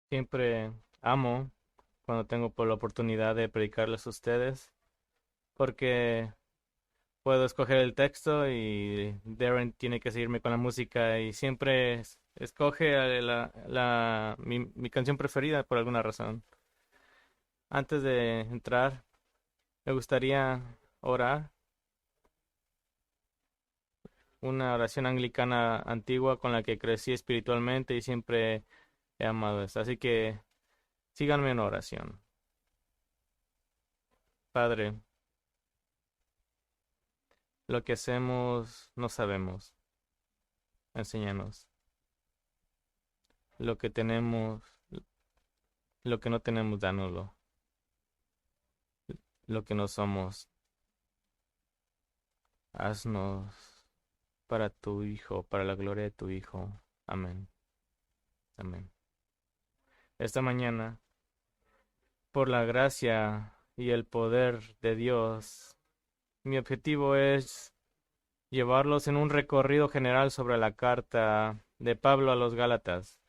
Siempre amo cuando tengo por la oportunidad de predicarles a ustedes, porque puedo escoger el texto y Darren tiene que seguirme con la música y siempre escoge mi canción preferida por alguna razón. Antes de entrar, me gustaría orar una oración anglicana antigua con la que crecí espiritualmente y siempre he amado esta. Así que síganme en oración. Padre, lo que hacemos no sabemos. Enséñanos. Lo que tenemos, lo que no tenemos, dánoslo. Lo que no somos, haznos para tu Hijo, para la gloria de tu Hijo. Amén. Amén. Esta mañana, por la gracia y el poder de Dios, mi objetivo es llevarlos en un recorrido general sobre la carta de Pablo a los Gálatas.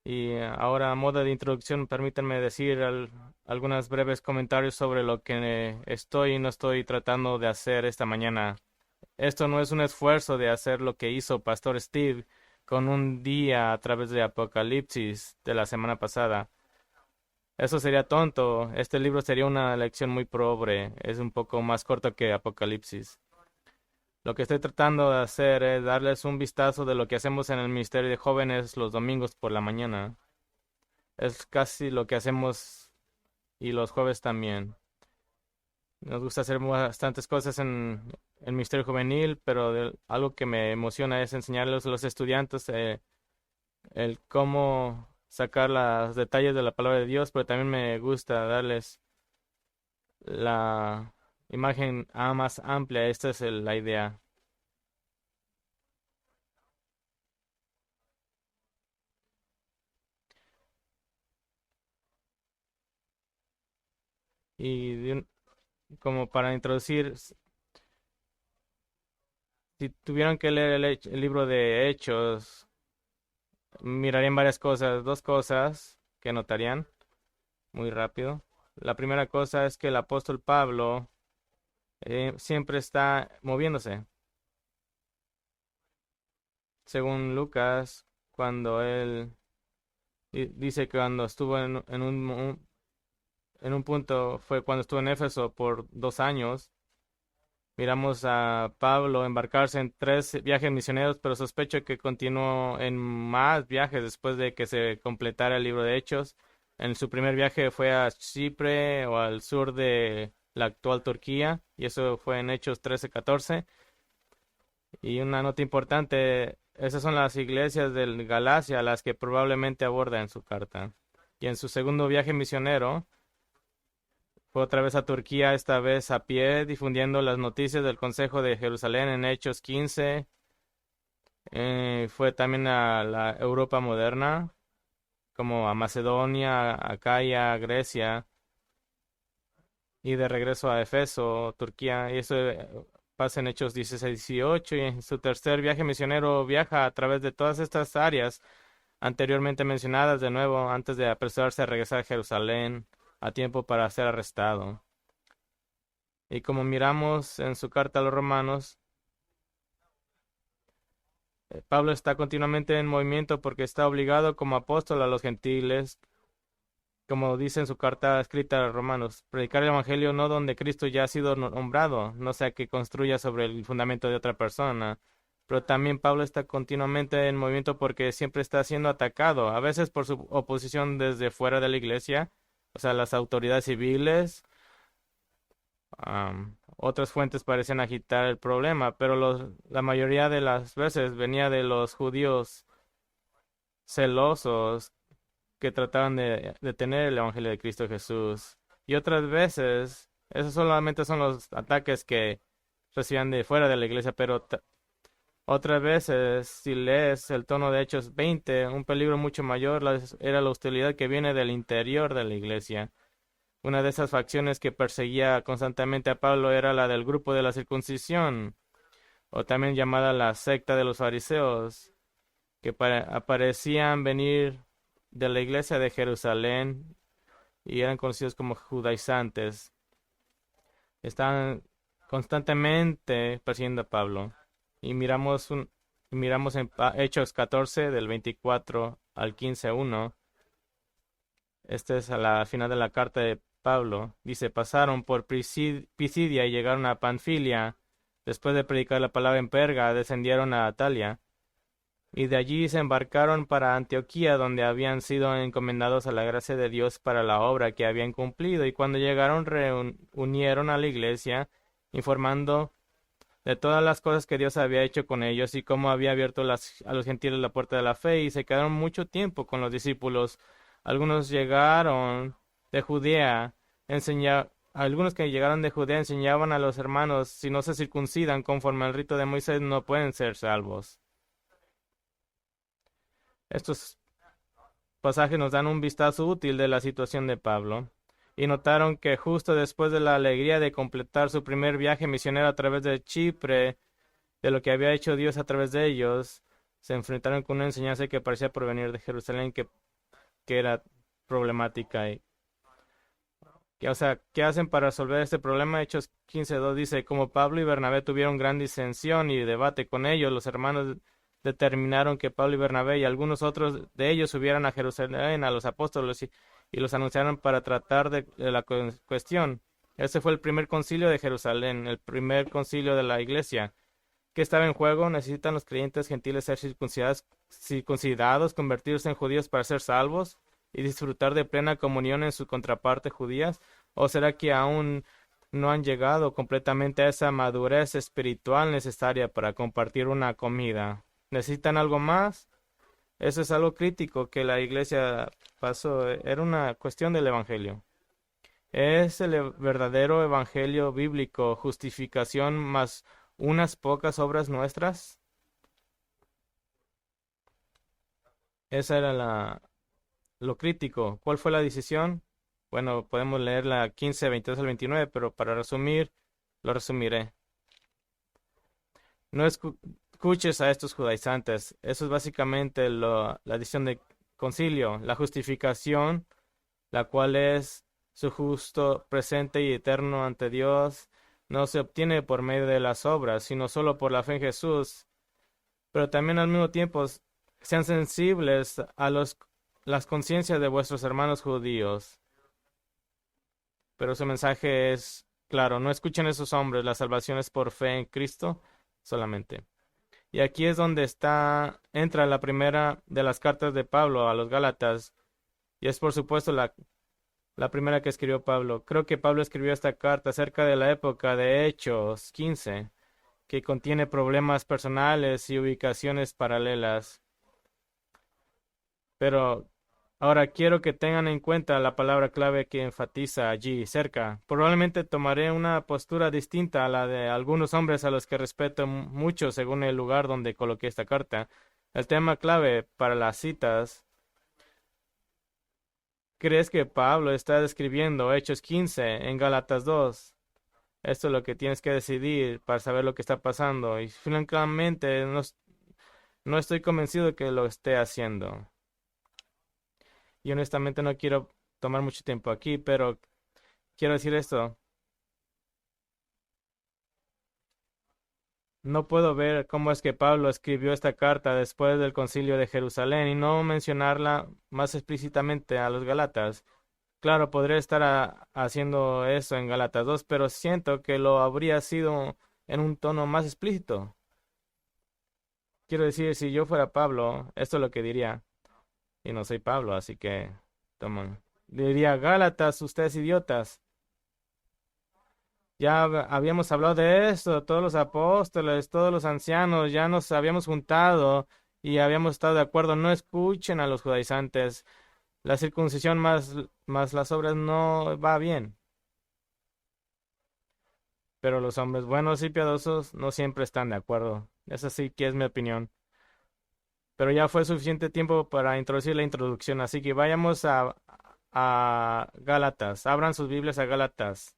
Y ahora, a modo de introducción, permítanme decir algunos breves comentarios sobre lo que estoy y no estoy tratando de hacer esta mañana. Esto no es un esfuerzo de hacer lo que hizo Pastor Steve con un día a través de Apocalipsis de la semana pasada. Eso sería tonto. Este libro sería una lección muy pobre. Es un poco más corto que Apocalipsis. Lo que estoy tratando de hacer es darles un vistazo de lo que hacemos en el Ministerio de Jóvenes los domingos por la mañana. Es casi lo que hacemos y los jueves también. Nos gusta hacer bastantes cosas en el Ministerio Juvenil, pero algo que me emociona es enseñarles a los estudiantes el cómo sacar los detalles de la palabra de Dios, pero también me gusta darles la imagen más amplia. Esta es la idea. Y como para introducir, si tuvieran que leer el libro de Hechos, mirarían varias cosas, dos cosas que notarían muy rápido. La primera cosa es que el apóstol Pablo siempre está moviéndose. Según Lucas, cuando él dice que cuando estuvo en un punto, fue cuando estuvo en Éfeso por 2 años. Miramos a Pablo embarcarse en 3 viajes misioneros, pero sospecho que continuó en más viajes después de que se completara el libro de Hechos. En su primer viaje fue a Chipre o al sur de la actual Turquía, y eso fue en Hechos 13-14. Y una nota importante, esas son las iglesias del Galacia, las que probablemente aborda en su carta. Y en su segundo viaje misionero, fue otra vez a Turquía, esta vez a pie, difundiendo las noticias del Consejo de Jerusalén en Hechos 15. Fue también a la Europa moderna, como a Macedonia, Acaya, Grecia, y de regreso a Efeso, Turquía. Y eso pasa en Hechos 16-18. Y en su tercer viaje misionero viaja a través de todas estas áreas anteriormente mencionadas de nuevo, antes de apresurarse a regresar a Jerusalén a tiempo para ser arrestado. Y como miramos en su carta a los romanos, Pablo está continuamente en movimiento porque está obligado como apóstol a los gentiles, como dice en su carta escrita a los romanos, predicar el evangelio no donde Cristo ya ha sido nombrado, no sea que construya sobre el fundamento de otra persona. Pero también Pablo está continuamente en movimiento porque siempre está siendo atacado, a veces por su oposición desde fuera de la iglesia, o sea, las autoridades civiles. Otras fuentes parecían agitar el problema, pero la mayoría de las veces venía de los judíos celosos que trataban de detener el Evangelio de Cristo Jesús. Y otras veces, esos solamente son los ataques que recibían de fuera de la iglesia, pero otras veces, si lees el tono de Hechos 20, un peligro mucho mayor era la hostilidad que viene del interior de la iglesia. Una de esas facciones que perseguía constantemente a Pablo era la del grupo de la circuncisión, o también llamada la secta de los fariseos, que aparecían venir de la iglesia de Jerusalén y eran conocidos como judaizantes. Estaban constantemente persiguiendo a Pablo. Y miramos en Hechos 14 del 24 al 15:1. Este es a la final de la carta de Pablo. Dice, pasaron por Pisidia y llegaron a Panfilia. Después de predicar la palabra en Perga, descendieron a Atalia. Y de allí se embarcaron para Antioquía, donde habían sido encomendados a la gracia de Dios para la obra que habían cumplido. Y cuando llegaron, reunieron a la iglesia, informando de todas las cosas que Dios había hecho con ellos y cómo había abierto a los gentiles la puerta de la fe. Y se quedaron mucho tiempo con los discípulos. Algunos llegaron de Judea, algunos que llegaron de Judea enseñaban a los hermanos, si no se circuncidan conforme al rito de Moisés, no pueden ser salvos. Estos pasajes nos dan un vistazo útil de la situación de Pablo, y notaron que justo después de la alegría de completar su primer viaje misionero a través de Chipre, de lo que había hecho Dios a través de ellos, se enfrentaron con una enseñanza que parecía provenir de Jerusalén, que era problemática. O sea, ¿qué hacen para resolver este problema? Hechos 15:2 dice, como Pablo y Bernabé tuvieron gran disensión y debate con ellos, los hermanos determinaron que Pablo y Bernabé y algunos otros de ellos subieran a Jerusalén a los apóstoles y los anunciaron para tratar de la cuestión. Ese fue el primer concilio de Jerusalén, el primer concilio de la iglesia. ¿Qué estaba en juego? ¿Necesitan los creyentes gentiles ser circuncidados, convertirse en judíos para ser salvos y disfrutar de plena comunión en su contraparte judías? ¿O será que aún no han llegado completamente a esa madurez espiritual necesaria para compartir una comida? ¿Necesitan algo más? Eso es algo crítico que la iglesia pasó. Era una cuestión del evangelio. ¿Es el verdadero evangelio bíblico justificación más unas pocas obras nuestras? Esa era lo crítico. ¿Cuál fue la decisión? Bueno, podemos leer la 15, 22 al 29, pero para resumir, lo resumiré. No escuches a estos judaizantes. Eso es básicamente la decisión de concilio, la justificación, la cual es su justo presente y eterno ante Dios, no se obtiene por medio de las obras, sino solo por la fe en Jesús. Pero también al mismo tiempo sean sensibles a las conciencias de vuestros hermanos judíos. Pero su mensaje es claro, no escuchen a esos hombres, la salvación es por fe en Cristo solamente. Y aquí es donde entra la primera de las cartas de Pablo a los Gálatas, y es por supuesto la primera que escribió Pablo. Creo que Pablo escribió esta carta acerca de la época de Hechos 15, que contiene problemas personales y ubicaciones paralelas. Pero ahora quiero que tengan en cuenta la palabra clave que enfatiza allí, cerca. Probablemente tomaré una postura distinta a la de algunos hombres a los que respeto mucho según el lugar donde coloqué esta carta. El tema clave para las citas. ¿Crees que Pablo está describiendo Hechos 15 en Gálatas 2? Esto es lo que tienes que decidir para saber lo que está pasando. Y francamente no estoy convencido de que lo esté haciendo. Y honestamente no quiero tomar mucho tiempo aquí, pero quiero decir esto. No puedo ver cómo es que Pablo escribió esta carta después del concilio de Jerusalén y no mencionarla más explícitamente a los Galatas. Claro, podría estar haciendo eso en Galatas 2, pero siento que lo habría sido en un tono más explícito. Quiero decir, si yo fuera Pablo, esto es lo que diría. Y no soy Pablo, así que toman. Diría, Gálatas, ustedes idiotas. Ya habíamos hablado de esto, todos los apóstoles, todos los ancianos, ya nos habíamos juntado y habíamos estado de acuerdo. No escuchen a los judaizantes. La circuncisión más las obras no va bien. Pero los hombres buenos y piadosos no siempre están de acuerdo. Esa sí que es mi opinión. Pero ya fue suficiente tiempo para introducir la introducción, así que vayamos a Gálatas. Abran sus Biblias a Gálatas.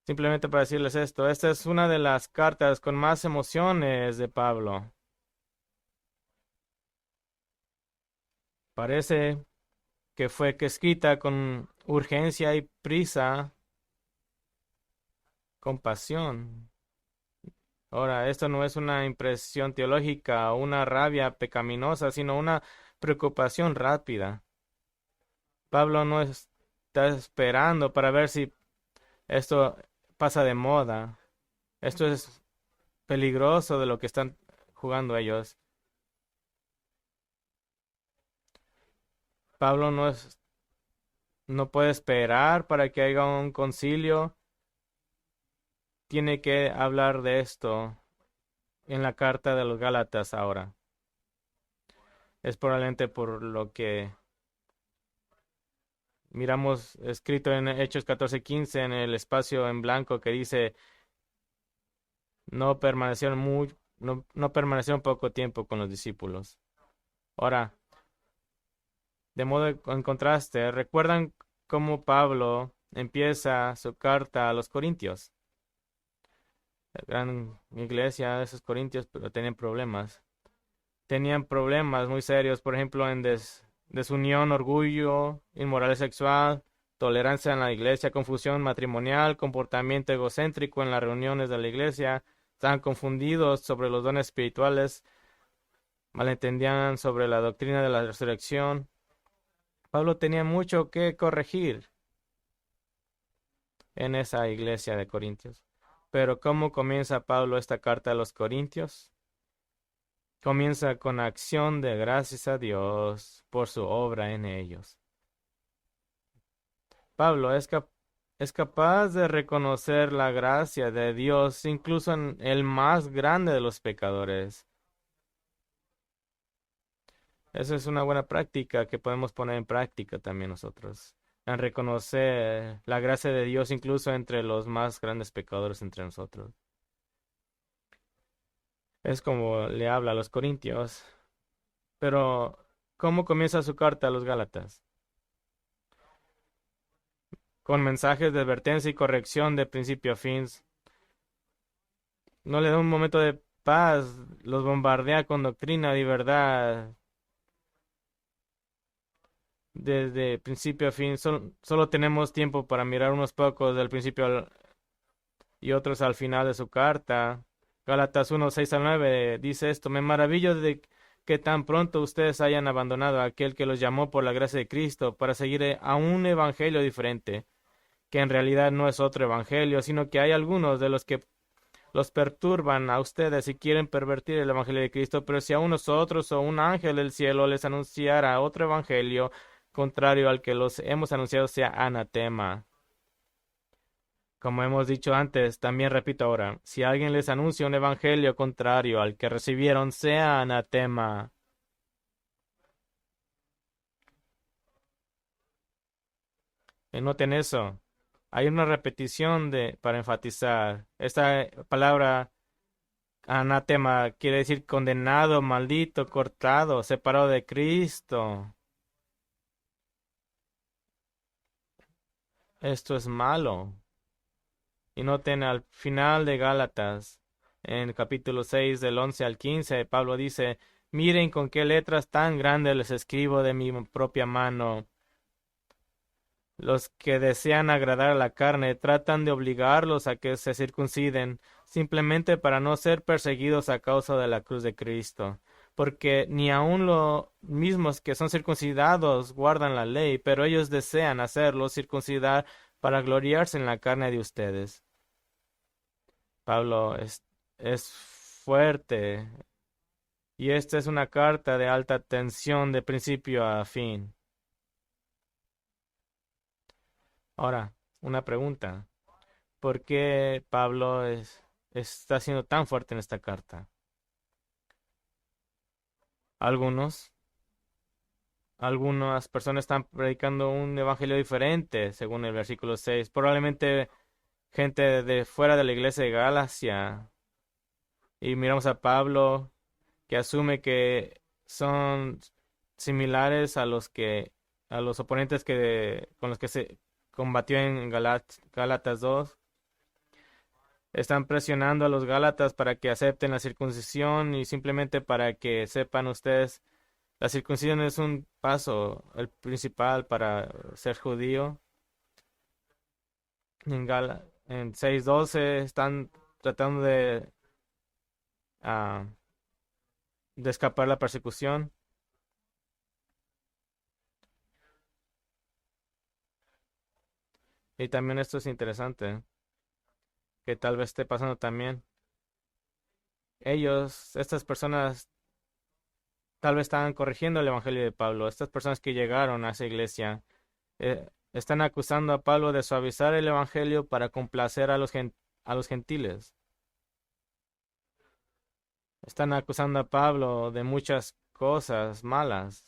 Simplemente para decirles esto, esta es una de las cartas con más emociones de Pablo. Parece que escrita con urgencia y prisa, con pasión. Ahora, esto no es una impresión teológica o una rabia pecaminosa, sino una preocupación rápida. Pablo no está esperando para ver si esto pasa de moda. Esto es peligroso de lo que están jugando ellos. Pablo no puede esperar para que haya un concilio. Tiene que hablar de esto en la carta de los Gálatas ahora. Es probablemente por lo que miramos escrito en Hechos 14:15 en el espacio en blanco que dice no permanecieron poco tiempo con los discípulos. Ahora, en contraste, ¿recuerdan cómo Pablo empieza su carta a los Corintios? La gran iglesia de esos Corintios, pero tenían problemas. Tenían problemas muy serios, por ejemplo, en desunión, orgullo, inmoral sexual, tolerancia en la iglesia, confusión matrimonial, comportamiento egocéntrico en las reuniones de la iglesia, estaban confundidos sobre los dones espirituales, malentendían sobre la doctrina de la resurrección. Pablo tenía mucho que corregir en esa iglesia de Corintios. Pero ¿cómo comienza Pablo esta carta a los Corintios? Comienza con acción de gracias a Dios por su obra en ellos. Pablo es capaz de reconocer la gracia de Dios incluso en el más grande de los pecadores. Esa es una buena práctica que podemos poner en práctica también nosotros. En reconocer la gracia de Dios incluso entre los más grandes pecadores entre nosotros. Es como le habla a los Corintios. Pero, ¿cómo comienza su carta a los Gálatas? Con mensajes de advertencia y corrección de principio a fin. No le da un momento de paz, los bombardea con doctrina y verdad. Desde principio a fin, solo tenemos tiempo para mirar unos pocos del principio y otros al final de su carta. Gálatas 1:6-9 dice esto: Me maravillo de que tan pronto ustedes hayan abandonado a aquel que los llamó por la gracia de Cristo para seguir a un evangelio diferente, que en realidad no es otro evangelio, sino que hay algunos de los que los perturban a ustedes y quieren pervertir el evangelio de Cristo, pero si a nosotros o un ángel del cielo les anunciara otro evangelio contrario al que los hemos anunciado, sea anatema. Como hemos dicho antes, también repito ahora, si alguien les anuncia un evangelio contrario al que recibieron, sea anatema. Noten eso. Hay una repetición para enfatizar. Esta palabra anatema quiere decir condenado, maldito, cortado, separado de Cristo. Esto es malo. Y noten al final de Gálatas, en el capítulo 6 del 11 al 15, Pablo dice: Miren con qué letras tan grandes les escribo de mi propia mano. Los que desean agradar a la carne tratan de obligarlos a que se circunciden, simplemente para no ser perseguidos a causa de la cruz de Cristo. Porque ni aun los mismos que son circuncidados guardan la ley, pero ellos desean hacerlo circuncidar para gloriarse en la carne de ustedes. Pablo es fuerte, y esta es una carta de alta tensión de principio a fin. Ahora, una pregunta. ¿Por qué Pablo está siendo tan fuerte en esta carta? Algunos, algunas personas están predicando un evangelio diferente, según el versículo 6. Probablemente gente de fuera de la iglesia de Galacia. Y miramos a Pablo, que asume que son similares a los oponentes con los que se combatió en Gálatas 2. Están presionando a los Gálatas para que acepten la circuncisión y simplemente para que sepan ustedes La circuncisión es un paso, el principal para ser judío. En 6:12 están tratando ah, de escapar la persecución. Y también esto es interesante, que tal vez esté pasando también. Estas personas, tal vez estaban corrigiendo el evangelio de Pablo. Estas personas que llegaron a esa iglesia están acusando a Pablo de suavizar el evangelio para complacer a los gentiles. Están acusando a Pablo de muchas cosas malas.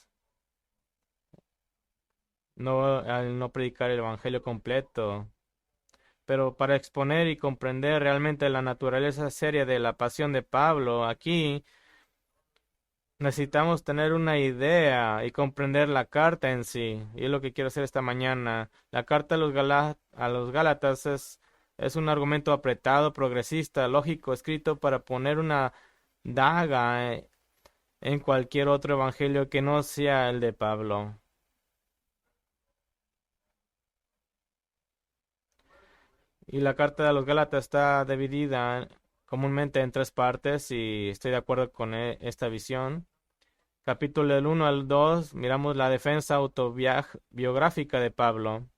No, al no predicar el evangelio completo. Pero para exponer y comprender realmente la naturaleza seria de la pasión de Pablo, aquí necesitamos tener una idea y comprender la carta en sí. Y es lo que quiero hacer esta mañana. La carta a a los Gálatas es un argumento apretado, progresista, lógico, escrito para poner una daga en cualquier otro evangelio que no sea el de Pablo. Y la carta de los Gálatas está dividida comúnmente en tres partes y estoy de acuerdo con esta visión. Capítulo del 1 al 2 miramos la defensa autobiográfica de Pablo.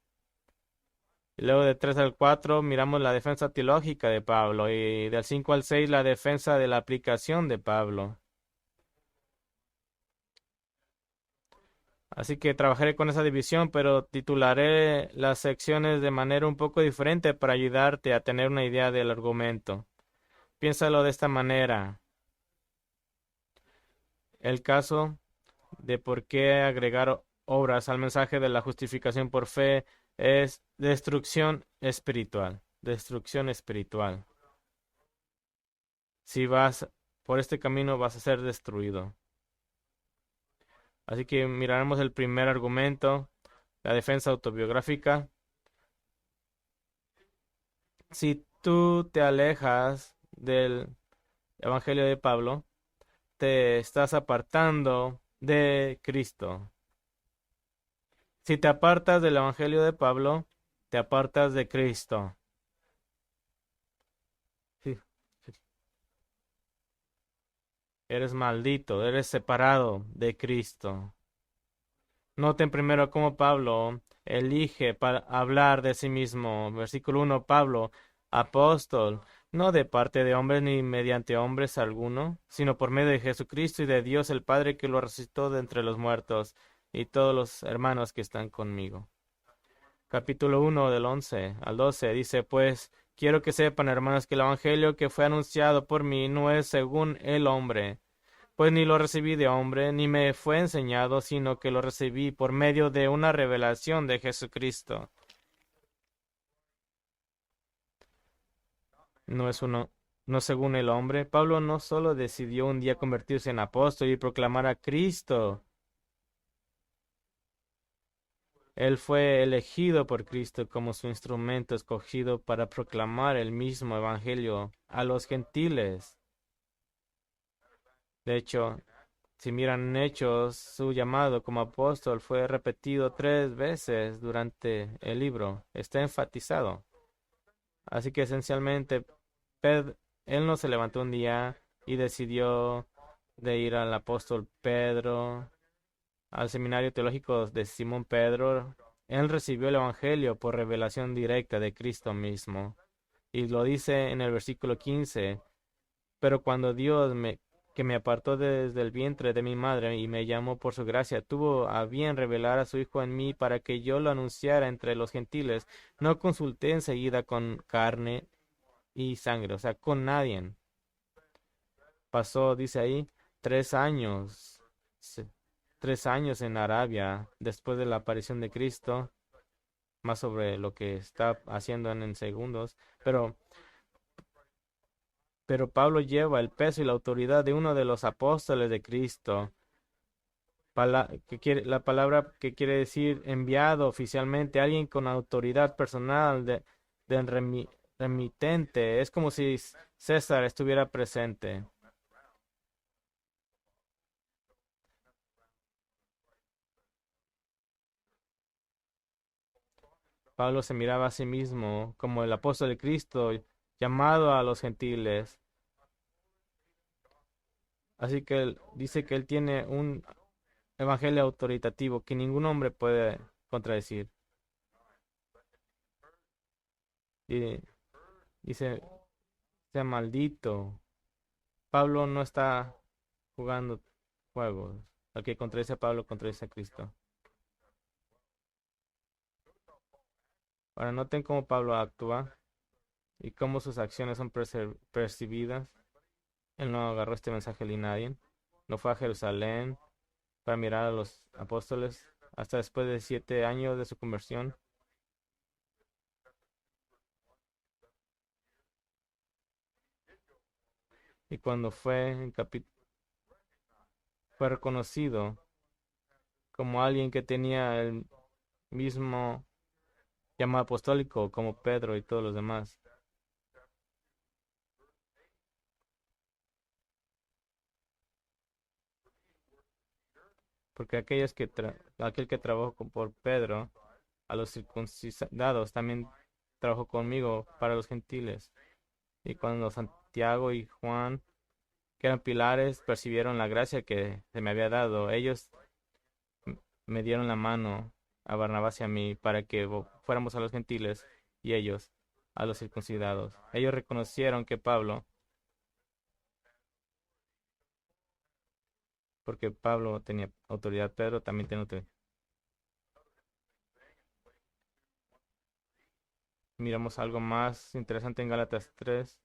Y luego de 3 al 4 miramos la defensa teológica de Pablo. Y del 5 al 6 la defensa de la aplicación de Pablo. Así que trabajaré con esa división, pero titularé las secciones de manera un poco diferente para ayudarte a tener una idea del argumento. Piénsalo de esta manera. El caso de por qué agregar obras al mensaje de la justificación por fe es destrucción espiritual. Destrucción espiritual. Si vas por este camino vas a ser destruido. Así que miraremos el primer argumento, la defensa autobiográfica. Si tú te alejas del Evangelio de Pablo, te estás apartando de Cristo. Si te apartas del Evangelio de Pablo, te apartas de Cristo. Sí, eres maldito, eres separado de Cristo. Noten primero cómo Pablo elige para hablar de sí mismo. Versículo 1, Pablo, apóstol, no de parte de hombres ni mediante hombres alguno, sino por medio de Jesucristo y de Dios el Padre que lo resucitó de entre los muertos, y todos los hermanos que están conmigo. Capítulo 1 del 11 al 12 dice, pues quiero que sepan, hermanos, que el Evangelio que fue anunciado por mí no es según el hombre, pues ni lo recibí de hombre, ni me fue enseñado, sino que lo recibí por medio de una revelación de Jesucristo. No es uno, no según el hombre. Pablo no solo decidió un día convertirse en apóstol y proclamar a Cristo. Él fue elegido por Cristo como su instrumento escogido para proclamar el mismo evangelio a los gentiles. De hecho, si miran Hechos, su llamado como apóstol fue repetido 3 veces durante el libro. Está enfatizado. Así que esencialmente, él no se levantó un día y decidió de ir al apóstol Pedro, al seminario teológico de Simón Pedro. Él recibió el Evangelio por revelación directa de Cristo mismo. Y lo dice en el versículo 15. Pero cuando que me apartó desde el vientre de mi madre y me llamó por su gracia, tuvo a bien revelar a su Hijo en mí para que yo lo anunciara entre los gentiles, no consulté enseguida con carne y sangre, o sea, con nadie. Pasó, dice ahí, 3 años, se- 3 años en Arabia después de la aparición de Cristo, más sobre lo que está haciendo en segundos, pero Pablo lleva el peso y la autoridad de uno de los apóstoles de Cristo. La palabra que quiere decir enviado oficialmente, alguien con autoridad personal del remitente. Es como si César estuviera presente. Pablo se miraba a sí mismo como el apóstol de Cristo, llamado a los gentiles. Así que él dice que él tiene un evangelio autoritativo que ningún hombre puede contradecir. Y dice, sea maldito. Pablo no está jugando juegos. Al que contradice a Pablo, contradice a Cristo. Ahora noten cómo Pablo actúa y cómo sus acciones son percibidas. Él no agarró este mensaje de nadie. No fue a Jerusalén para mirar a los apóstoles hasta después de 7 años de su conversión. Y cuando fue reconocido como alguien que tenía el mismo llamado apostólico como Pedro y todos los demás. Porque aquel que trabajó por Pedro, a los circuncidados, también trabajó conmigo para los gentiles. Y cuando Santiago y Juan, que eran pilares, percibieron la gracia que se me había dado, ellos me dieron la mano a Barnabás y a mí para que fuéramos a los gentiles y ellos a los circuncidados. Ellos reconocieron que Pablo, porque Pablo tenía autoridad, Pedro también tenía autoridad. Miramos algo más interesante en Gálatas 3.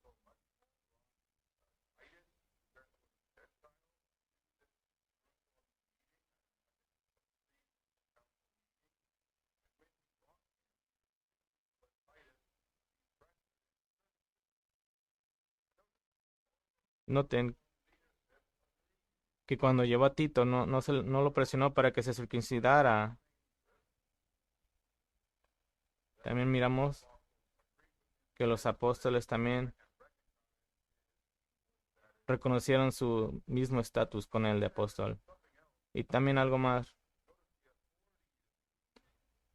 Noten que cuando llevó a Tito no lo presionó para que se circuncidara. También miramos que los apóstoles también reconocieron su mismo estatus con el de apóstol. Y también algo más,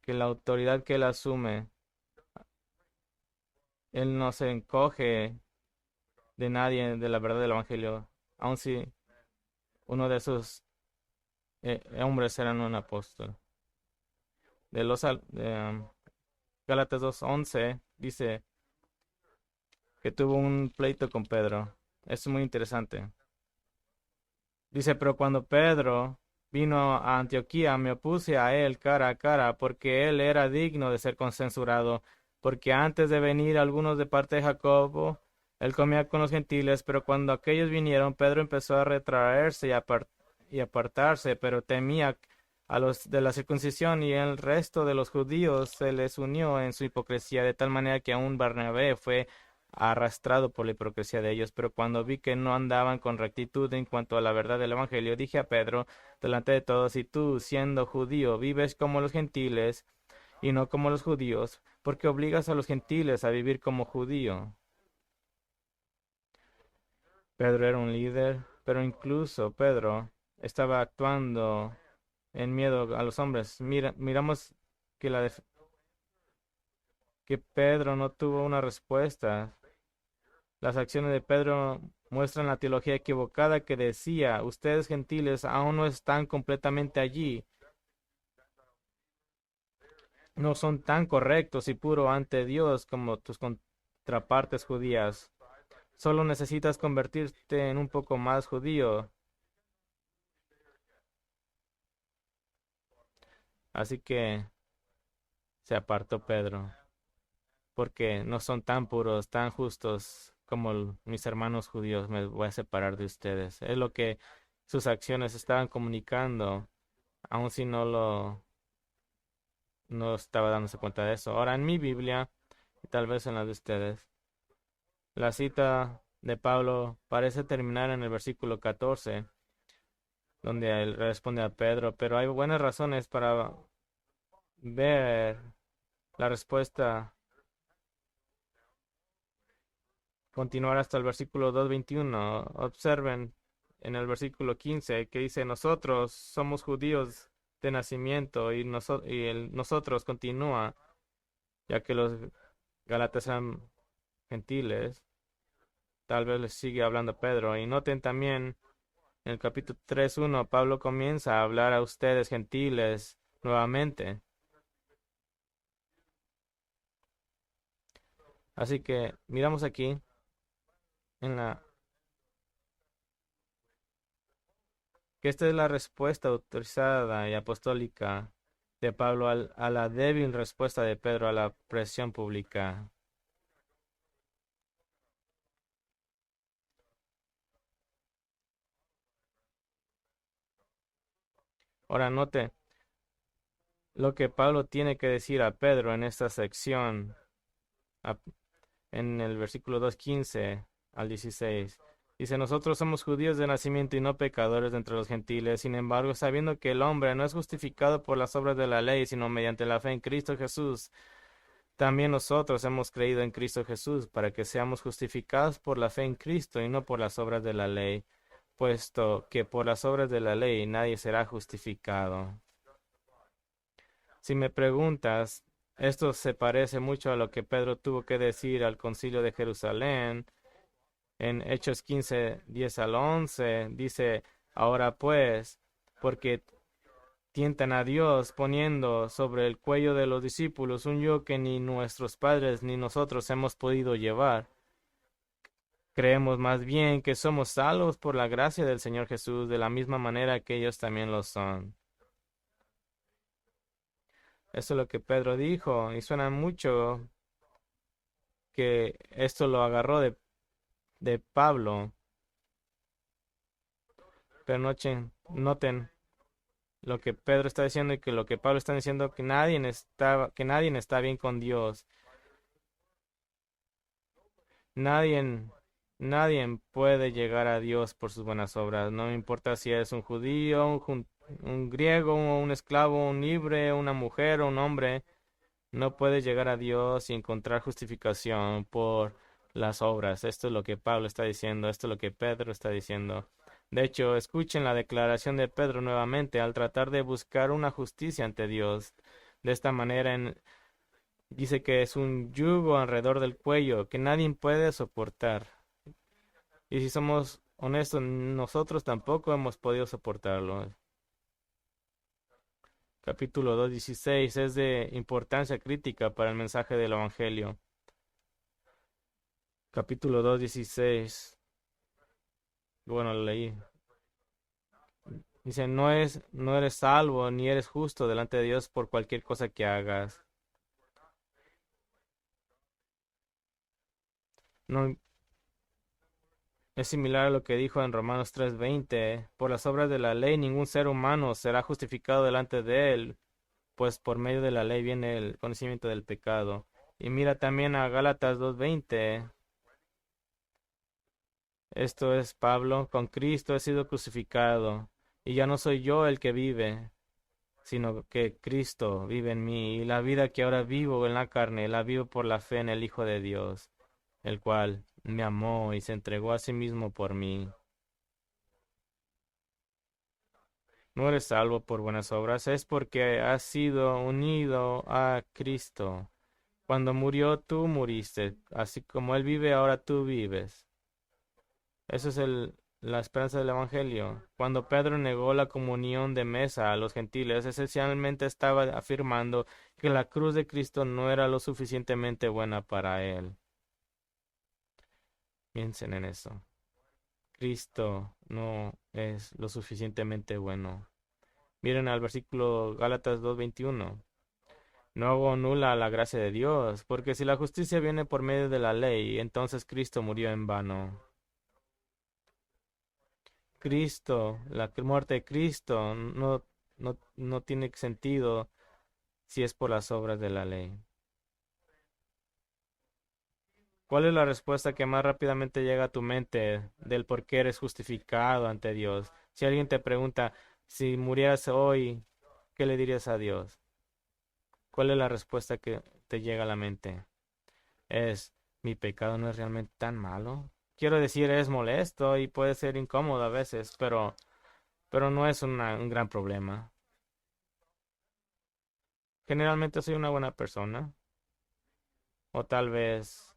que la autoridad que él asume, él no se encoge de nadie de la verdad del Evangelio, aun si uno de esos hombres era un apóstol. De los Gálatas 2:11 dice que tuvo un pleito con Pedro. Es muy interesante. Dice, pero cuando Pedro vino a Antioquía, me opuse a él cara a cara, porque él era digno de ser concensurado, porque antes de venir algunos de parte de Jacobo, él comía con los gentiles, pero cuando aquellos vinieron, Pedro empezó a retraerse y apartarse, pero temía a los de la circuncisión, y el resto de los judíos se les unió en su hipocresía, de tal manera que aún Barnabé fue arrastrado por la hipocresía de ellos. Pero cuando vi que no andaban con rectitud en cuanto a la verdad del Evangelio, dije a Pedro delante de todos, si tú, siendo judío, vives como los gentiles y no como los judíos, ¿por qué obligas a los gentiles a vivir como judío? Pedro era un líder, pero incluso Pedro estaba actuando en miedo a los hombres. Miramos que que Pedro no tuvo una respuesta. Las acciones de Pedro muestran la teología equivocada que decía, ustedes gentiles aún no están completamente allí, no son tan correctos y puros ante Dios como tus contrapartes judías. Solo necesitas convertirte en un poco más judío. Así que se apartó Pedro, porque no son tan puros, tan justos como mis hermanos judíos. Me voy a separar de ustedes. Es lo que sus acciones estaban comunicando, aun si no estaba dándose cuenta de eso. Ahora en mi Biblia, y tal vez en la de ustedes, la cita de Pablo parece terminar en el versículo 14, donde él responde a Pedro, pero hay buenas razones para ver la respuesta continuar hasta el versículo 2:21. Observen en el versículo 15 que dice, nosotros somos judíos de nacimiento y nosotros continúa. ya que los Gálatas eran gentiles. Tal vez les sigue hablando Pedro. Y noten también en el capítulo 3:1, Pablo comienza a hablar a ustedes gentiles nuevamente. Así que miramos aquí en la que esta es la respuesta autorizada y apostólica de Pablo a la débil respuesta de Pedro a la presión pública. Ahora note lo que Pablo tiene que decir a Pedro en esta sección, a- en el versículo 2:15 al 16. Dice, nosotros somos judíos de nacimiento y no pecadores de entre los gentiles. Sin embargo, sabiendo que el hombre no es justificado por las obras de la ley, sino mediante la fe en Cristo Jesús, también nosotros hemos creído en Cristo Jesús para que seamos justificados por la fe en Cristo y no por las obras de la ley, puesto que por las obras de la ley nadie será justificado. Si me preguntas, esto se parece mucho a lo que Pedro tuvo que decir al concilio de Jerusalén. En Hechos 15, 10 al 11, dice, ahora pues, porque tientan a Dios poniendo sobre el cuello de los discípulos un yugo que ni nuestros padres ni nosotros hemos podido llevar. Creemos más bien que somos salvos por la gracia del Señor Jesús de la misma manera que ellos también lo son. Eso es lo que Pedro dijo y suena mucho que esto lo agarró de Pablo. Pero noten lo que Pedro está diciendo y que lo que Pablo está diciendo, que nadie está bien con Dios. Nadie, nadie puede llegar a Dios por sus buenas obras. No importa si eres un judío, un griego, un esclavo, un libre, una mujer o un hombre. No puedes llegar a Dios y encontrar justificación por las obras. Esto es lo que Pablo está diciendo. Esto es lo que Pedro está diciendo. De hecho, escuchen la declaración de Pedro nuevamente al tratar de buscar una justicia ante Dios. De esta manera, dice que es un yugo alrededor del cuello que nadie puede soportar. Y si somos honestos, nosotros tampoco hemos podido soportarlo. Capítulo 2:16 es de importancia crítica para el mensaje del Evangelio. Capítulo 2:16. Bueno, lo leí. Dice, no eres salvo ni eres justo delante de Dios por cualquier cosa que hagas. No, es similar a lo que dijo en Romanos 3:20. Por las obras de la ley ningún ser humano será justificado delante de él, pues por medio de la ley viene el conocimiento del pecado. Y mira también a Gálatas 2:20. Esto es Pablo, con Cristo he sido crucificado, y ya no soy yo el que vive, sino que Cristo vive en mí, y la vida que ahora vivo en la carne, la vivo por la fe en el Hijo de Dios, el cual me amó y se entregó a sí mismo por mí. No eres salvo por buenas obras, es porque has sido unido a Cristo. Cuando murió, tú muriste, así como Él vive, ahora tú vives. Eso es la esperanza del Evangelio. Cuando Pedro negó la comunión de mesa a los gentiles, esencialmente estaba afirmando que la cruz de Cristo no era lo suficientemente buena para él. Piensen en eso. Cristo no es lo suficientemente bueno. Miren al versículo Gálatas 2:21. No hago nula la gracia de Dios, porque si la justicia viene por medio de la ley, entonces Cristo murió en vano. Cristo, la muerte de Cristo no tiene sentido si es por las obras de la ley. ¿Cuál es la respuesta que más rápidamente llega a tu mente del por qué eres justificado ante Dios? Si alguien te pregunta, si murieras hoy, ¿qué le dirías a Dios? ¿Cuál es la respuesta que te llega a la mente? Es, mi pecado no es realmente tan malo. Quiero decir, es molesto y puede ser incómodo a veces, pero no es un gran problema. Generalmente soy una buena persona. O tal vez,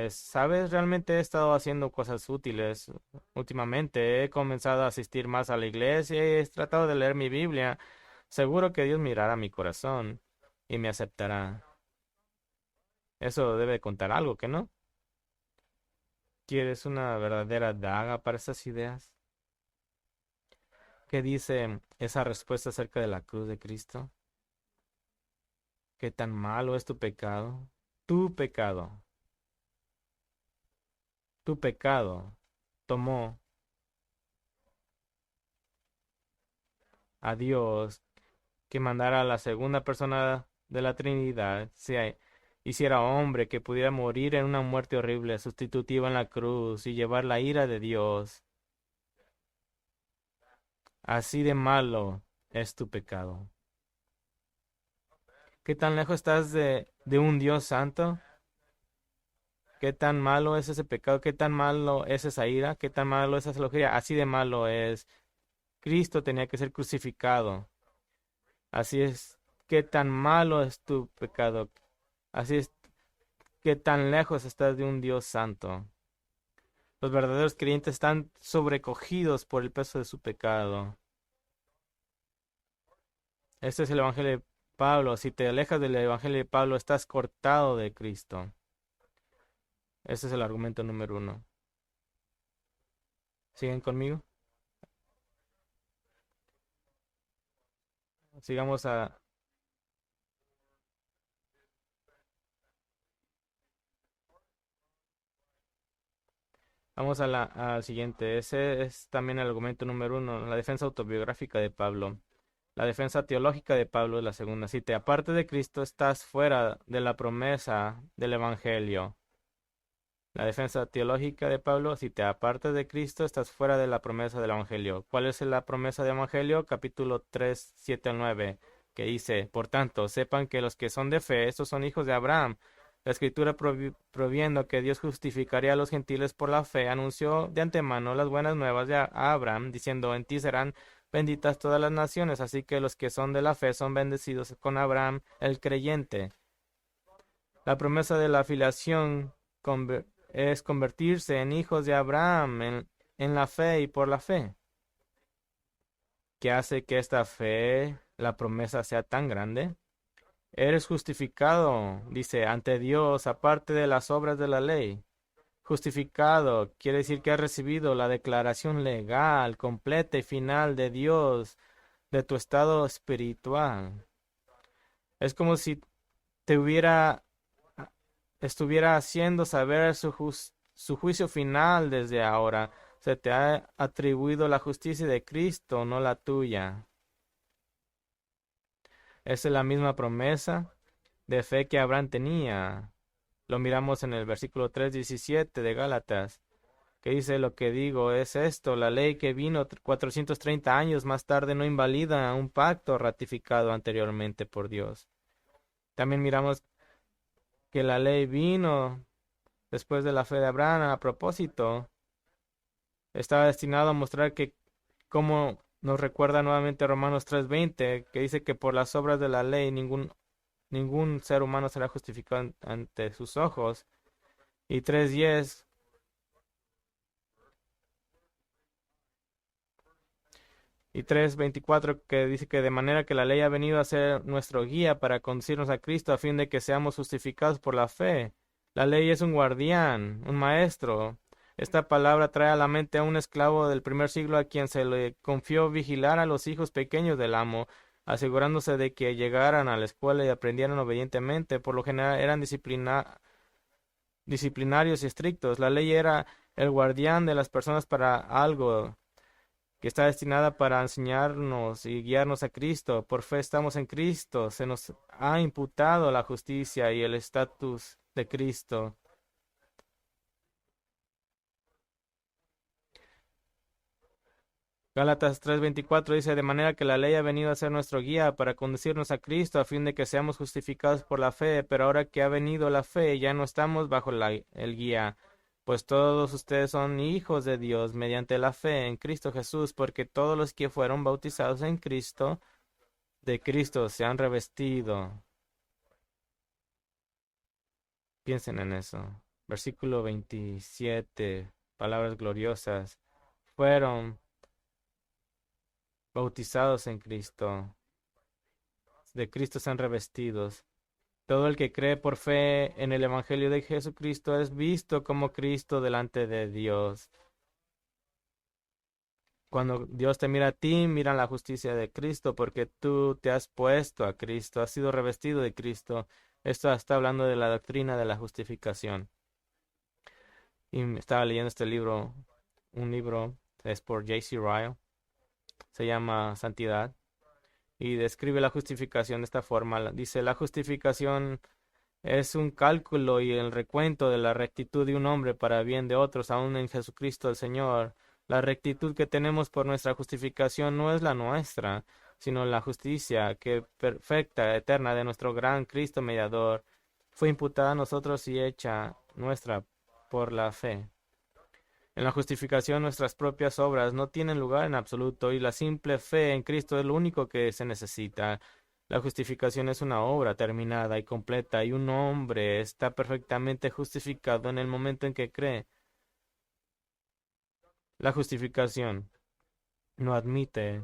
¿sabes? Realmente he estado haciendo cosas útiles últimamente. He comenzado a asistir más a la iglesia y he tratado de leer mi Biblia. Seguro que Dios mirará mi corazón y me aceptará. Eso debe contar algo, ¿que no? ¿Quieres una verdadera daga para esas ideas? ¿Qué dice esa respuesta acerca de la cruz de Cristo? ¿Qué tan malo es tu pecado? Tu pecado, tu pecado tomó a Dios que mandara a la segunda persona de la Trinidad, se hiciera hombre, que pudiera morir en una muerte horrible, sustitutiva en la cruz y llevar la ira de Dios. Así de malo es tu pecado. ¿Qué tan lejos estás de un Dios santo? ¿Qué tan malo es ese pecado? ¿Qué tan malo es esa ira? ¿Qué tan malo es esa lojería? Así de malo es. Cristo tenía que ser crucificado. Así es. ¿Qué tan malo es tu pecado? Así es. ¿Qué tan lejos estás de un Dios santo? Los verdaderos creyentes están sobrecogidos por el peso de su pecado. Este es el Evangelio de Pablo. Si te alejas del Evangelio de Pablo, estás cortado de Cristo. Ese es el argumento número uno. ¿Siguen conmigo? Sigamos a... Vamos a al siguiente. Ese es también el argumento número uno, la defensa autobiográfica de Pablo. La defensa teológica de Pablo es la segunda. Si te apartes de Cristo, estás fuera de la promesa del Evangelio. La defensa teológica de Pablo, si te apartas de Cristo, estás fuera de la promesa del Evangelio. ¿Cuál es la promesa del Evangelio? Capítulo 3, 7 al 9, que dice, por tanto, sepan que los que son de fe, estos son hijos de Abraham. La escritura proviendo que Dios justificaría a los gentiles por la fe, anunció de antemano las buenas nuevas a Abraham, diciendo, en ti serán benditas todas las naciones, así que los que son de la fe son bendecidos con Abraham, el creyente. La promesa de la afiliación es convertirse en hijos de Abraham en la fe y por la fe. ¿Qué hace que esta fe, la promesa, sea tan grande? Eres justificado, dice, ante Dios, aparte de las obras de la ley. Justificado quiere decir que has recibido la declaración legal, completa y final de Dios de tu estado espiritual. Es como si te estuviera haciendo saber su juicio final desde ahora. Se te ha atribuido la justicia de Cristo, no la tuya. Esa es la misma promesa de fe que Abraham tenía. Lo miramos en el versículo 3:17 de Gálatas, que dice, lo que digo es esto, la ley que vino 430 años más tarde no invalida un pacto ratificado anteriormente por Dios. También miramos que la ley vino después de la fe de Abraham. A propósito, estaba destinado a mostrar que, como nos recuerda nuevamente Romanos 3:20, que dice que por las obras de la ley ningún ser humano será justificado ante sus ojos. Y 3:10 y 3:24, que dice que de manera que la ley ha venido a ser nuestro guía para conducirnos a Cristo a fin de que seamos justificados por la fe. La ley es un guardián, un maestro. Esta palabra trae a la mente a un esclavo del primer siglo a quien se le confió vigilar a los hijos pequeños del amo, asegurándose de que llegaran a la escuela y aprendieran obedientemente. Por lo general eran disciplinarios y estrictos. La ley era el guardián de las personas para algo que está destinada para enseñarnos y guiarnos a Cristo. Por fe estamos en Cristo. Se nos ha imputado la justicia y el estatus de Cristo. Gálatas 3:24 dice, de manera que la ley ha venido a ser nuestro guía para conducirnos a Cristo a fin de que seamos justificados por la fe, pero ahora que ha venido la fe ya no estamos bajo el guía, pues todos ustedes son hijos de Dios mediante la fe en Cristo Jesús, porque todos los que fueron bautizados en Cristo, de Cristo se han revestido. Piensen en eso. Versículo 27, palabras gloriosas. Fueron bautizados en Cristo. De Cristo están revestidos. Todo el que cree por fe en el Evangelio de Jesucristo es visto como Cristo delante de Dios. Cuando Dios te mira a ti, mira la justicia de Cristo, porque tú te has puesto a Cristo, has sido revestido de Cristo. Esto está hablando de la doctrina de la justificación. Y estaba leyendo este libro, un libro, es por J.C. Ryle, se llama Santidad, y describe la justificación de esta forma. Dice, la justificación es un cálculo y el recuento de la rectitud de un hombre para bien de otros, aún en Jesucristo el Señor. La rectitud que tenemos por nuestra justificación no es la nuestra, sino la justicia que perfecta, eterna de nuestro gran Cristo mediador, fue imputada a nosotros y hecha nuestra por la fe. En la justificación nuestras propias obras no tienen lugar en absoluto y la simple fe en Cristo es lo único que se necesita. La justificación es una obra terminada y completa y un hombre está perfectamente justificado en el momento en que cree. La justificación no admite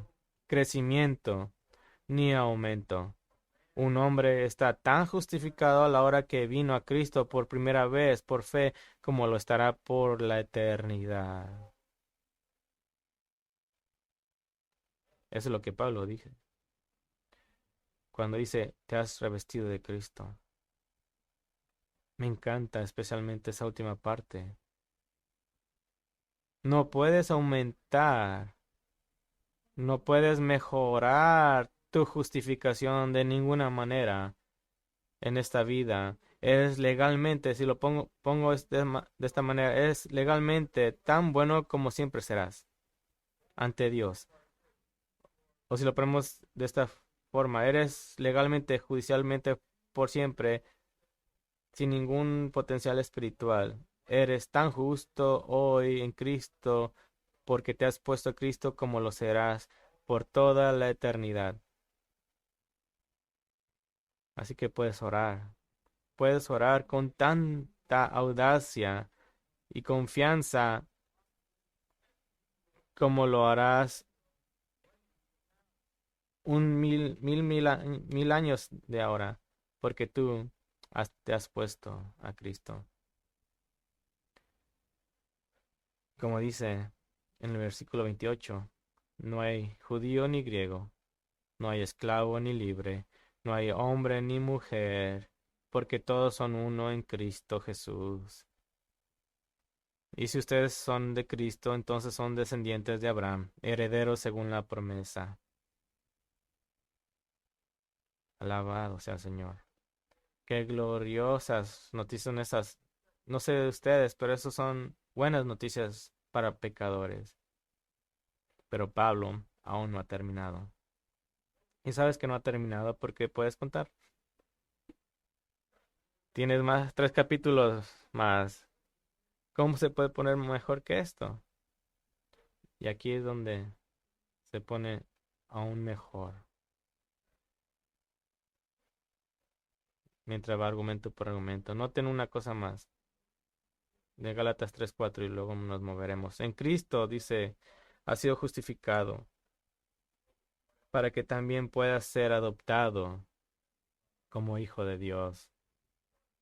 crecimiento ni aumento. Un hombre está tan justificado a la hora que vino a Cristo por primera vez por fe como lo estará por la eternidad. Eso es lo que Pablo dice cuando dice, te has revestido de Cristo. Me encanta especialmente esa última parte. No puedes aumentar, no puedes mejorar tu justificación de ninguna manera en esta vida. Es legalmente, si lo pongo de esta manera, es legalmente tan bueno como siempre serás ante Dios. O si lo ponemos de esta forma, eres legalmente, judicialmente por siempre sin ningún potencial espiritual. Eres tan justo hoy en Cristo porque te has puesto a Cristo como lo serás por toda la eternidad. Así que puedes orar con tanta audacia y confianza como lo harás mil años de ahora, porque tú te has puesto a Cristo. Como dice en el versículo 28, no hay judío ni griego, no hay esclavo ni libre, no hay hombre ni mujer, porque todos son uno en Cristo Jesús. Y si ustedes son de Cristo, entonces son descendientes de Abraham, herederos según la promesa. Alabado sea el Señor. Qué gloriosas noticias son esas. No sé de ustedes, pero esas son buenas noticias para pecadores. Pero Pablo aún no ha terminado. Y sabes que no ha terminado porque puedes contar. Tienes más, 3 capítulos más. ¿Cómo se puede poner mejor que esto? Y aquí es donde se pone aún mejor. Mientras va argumento por argumento. Noten una cosa más. De Gálatas 3:4 y luego nos moveremos. En Cristo, dice, ha sido justificado para que también puedas ser adoptado como hijo de Dios.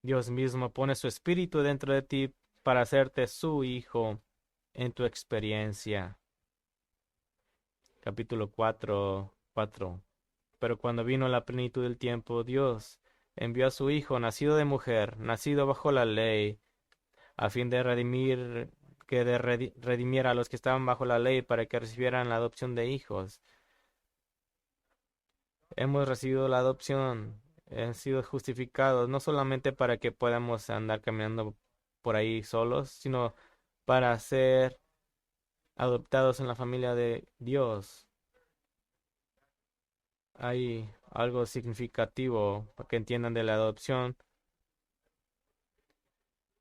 Dios mismo pone su espíritu dentro de ti para hacerte su hijo en tu experiencia. Capítulo 4:4. Pero cuando vino la plenitud del tiempo, Dios envió a su Hijo, nacido de mujer, nacido bajo la ley, a fin de redimiera a los que estaban bajo la ley para que recibieran la adopción de hijos. Hemos recibido la adopción, hemos sido justificados, no solamente para que podamos andar caminando por ahí solos, sino para ser adoptados en la familia de Dios. Hay algo significativo para que entiendan de la adopción.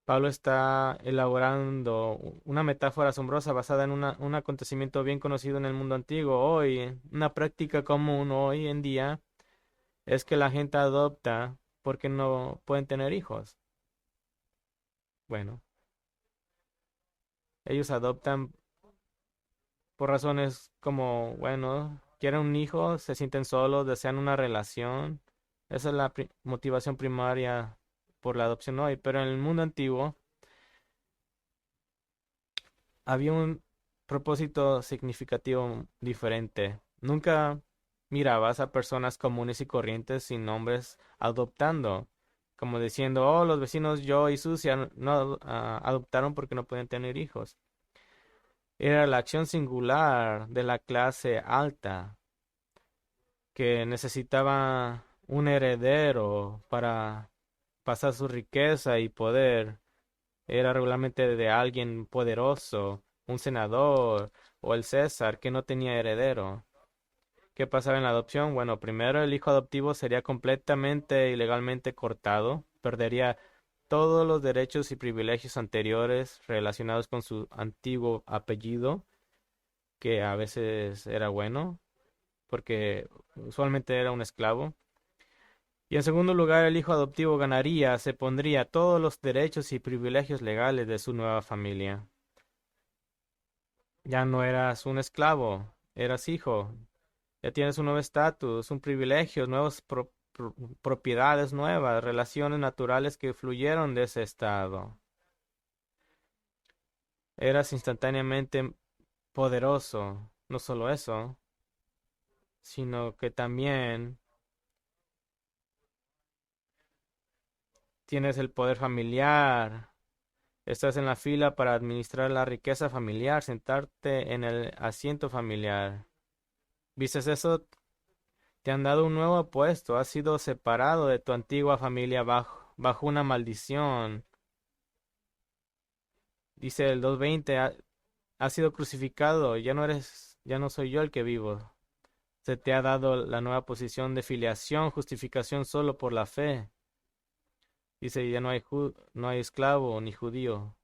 Pablo está elaborando una metáfora asombrosa basada en un acontecimiento bien conocido en el mundo antiguo. Hoy, una práctica común hoy en día es que la gente adopta porque no pueden tener hijos. bueno, ellos adoptan por razones como, bueno, quieren un hijo, se sienten solos, desean una relación. Esa es la motivación primaria por la adopción hoy. Pero en el mundo antiguo había un propósito significativo diferente. Nunca mirabas a personas comunes y corrientes sin nombres adoptando, como diciendo, oh, los vecinos Joe y Susia no adoptaron porque no pueden tener hijos. Era la acción singular de la clase alta que necesitaba un heredero para pasar su riqueza y poder. Era regularmente de alguien poderoso, un senador o el César que no tenía heredero. ¿Qué pasaba en la adopción? Bueno, primero el hijo adoptivo sería completamente y legalmente cortado, perdería todos los derechos y privilegios anteriores relacionados con su antiguo apellido, que a veces era bueno, porque usualmente era un esclavo. Y en segundo lugar, el hijo adoptivo ganaría, se pondría todos los derechos y privilegios legales de su nueva familia. Ya no eras un esclavo, eras hijo. Ya tienes un nuevo estatus, un privilegio, nuevas propiedades nuevas, relaciones naturales que fluyeron de ese estado. Eras instantáneamente poderoso. No solo eso, sino que también tienes el poder familiar. Estás en la fila para administrar la riqueza familiar, sentarte en el asiento familiar. ¿Vistes eso? Te han dado un nuevo puesto, has sido separado de tu antigua familia bajo una maldición. Dice el 2:20, has sido crucificado, ya no soy yo el que vivo. Se te ha dado la nueva posición de filiación, justificación solo por la fe. Dice, ya no hay esclavo ni judío.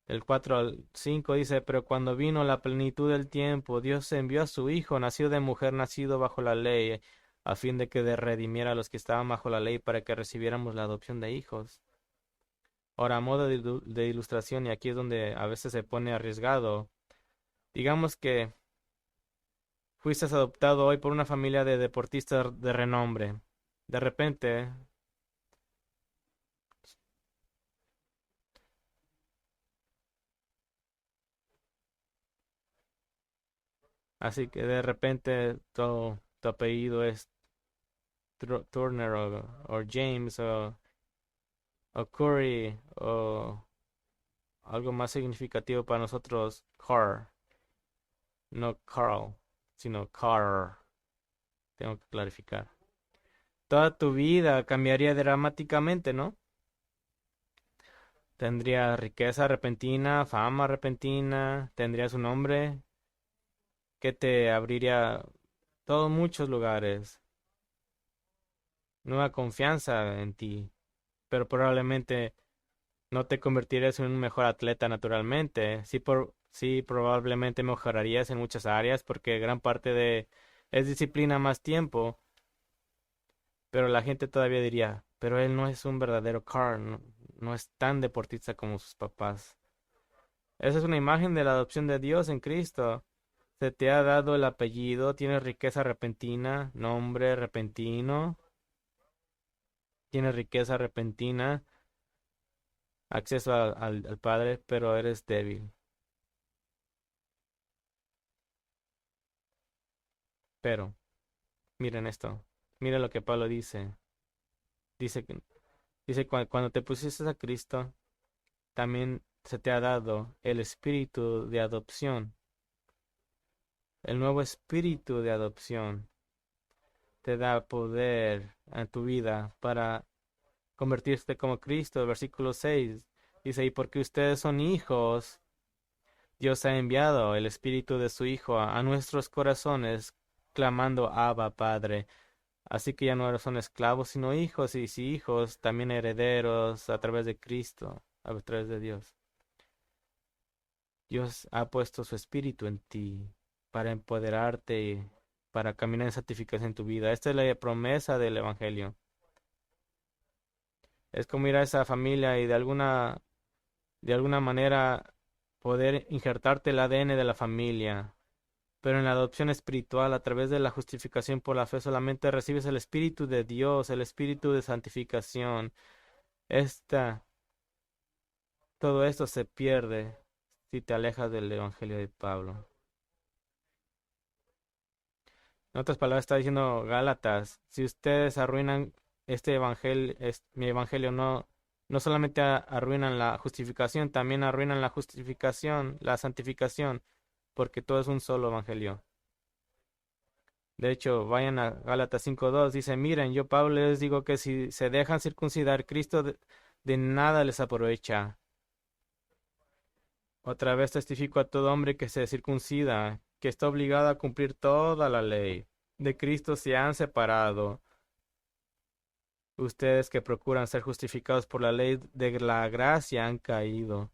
El 4 al 5 dice, pero cuando vino la plenitud del tiempo, Dios envió a su Hijo, nacido de mujer, nacido bajo la ley, a fin de que redimiera a los que estaban bajo la ley para que recibiéramos la adopción de hijos. Ahora, a modo de ilustración, y aquí es donde a veces se pone arriesgado, digamos que fuiste adoptado hoy por una familia de deportistas de renombre. De repente, así que de repente tu apellido es Turner o James o Curry o algo más significativo para nosotros, Carr, no Carl, sino Carr. Tengo que clarificar. Toda tu vida cambiaría dramáticamente, ¿no? Tendría riqueza repentina, fama repentina, tendrías un nombre que te abriría todos muchos lugares, nueva confianza en ti, pero probablemente no te convertirías en un mejor atleta naturalmente. Sí, probablemente mejorarías en muchas áreas porque gran parte de es disciplina más tiempo, pero la gente todavía diría, pero él no es un verdadero Carl, no es tan deportista como sus papás. Esa es una imagen de la adopción de Dios en Cristo. Se te ha dado el apellido, tienes riqueza repentina, nombre repentino, tienes riqueza repentina, acceso al Padre, pero eres débil. Pero, miren esto, miren lo que Pablo dice. Dice que, dice cuando te pusiste a Cristo, también se te ha dado el espíritu de adopción. El nuevo espíritu de adopción te da poder en tu vida para convertirte como Cristo. Versículo 6 dice, y porque ustedes son hijos, Dios ha enviado el espíritu de su Hijo a nuestros corazones, clamando, Abba, Padre. Así que ya no son esclavos, sino hijos, y si hijos, también herederos a través de Cristo, a través de Dios. Dios ha puesto su espíritu en ti para empoderarte, para caminar en santificación en tu vida. Esta es la promesa del Evangelio. Es como ir a esa familia y de alguna manera poder injertarte el ADN de la familia. Pero en la adopción espiritual, a través de la justificación por la fe, solamente recibes el Espíritu de Dios, el Espíritu de santificación. Esta, todo esto se pierde si te alejas del Evangelio de Pablo. En otras palabras, está diciendo Gálatas, si ustedes arruinan este evangelio, mi evangelio, no solamente arruinan la justificación, también arruinan la justificación, la santificación, porque todo es un solo evangelio. De hecho, vayan a Gálatas 5:2, dice, miren, yo Pablo les digo que si se dejan circuncidar, Cristo de nada les aprovecha. Otra vez testifico a todo hombre que se circuncida, que está obligado a cumplir toda la ley. De Cristo se han separado. Ustedes que procuran ser justificados por la ley de la gracia han caído.